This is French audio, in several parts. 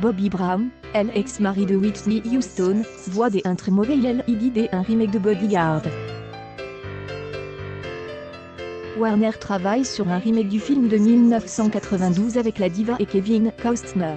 Bobby Brown, elle ex-mari de Whitney Houston, voit des un très mauvais LED un remake de Bodyguard. Warner travaille sur un remake du film de 1992 avec la diva et Kevin Costner.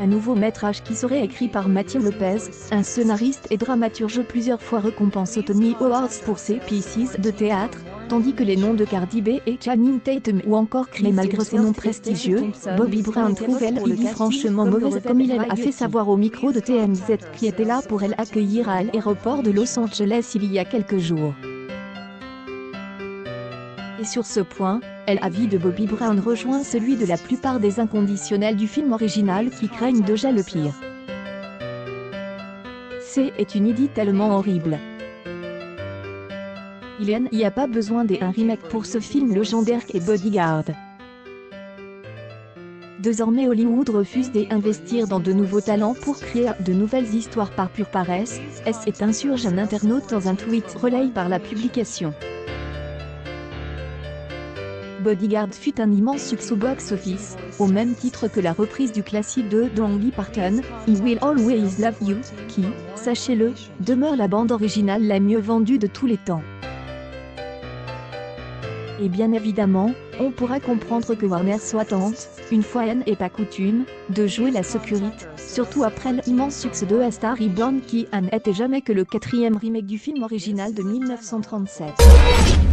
Un nouveau métrage qui serait écrit par Matthew Lopez, un scénariste et dramaturge plusieurs fois récompensé aux Tony Awards pour ses pièces de théâtre, tandis que les noms de Cardi B et Channing Tatum ou encore Clay malgré ses noms prestigieux, Bobby Brown trouve LED franchement mauvaise comme il a fait savoir au micro de TMZ qui était là pour elle accueillir à l'aéroport de Los Angeles il y a quelques jours. Et sur ce point, l'avis de Bobby Brown rejoint celui de la plupart des inconditionnels du film original qui craignent déjà le pire. C'est une idée tellement horrible. Il n'y a pas besoin d'un remake pour ce film légendaire qu'est Bodyguard. Désormais Hollywood refuse d'investir dans de nouveaux talents pour créer de nouvelles histoires par pure paresse, est insurge un internaute dans un tweet relayé par la publication. Bodyguard fut un immense succès au box-office, au même titre que la reprise du classique de Dolly Parton, I Will Always Love You, qui, sachez-le, demeure la bande originale la mieux vendue de tous les temps. Et bien évidemment, on pourra comprendre que Warner soit tente, une fois n'est pas coutume, de jouer la sécurité, surtout après l'immense succès de A Star Is Born qui n'était jamais que le 4e remake du film original de 1937.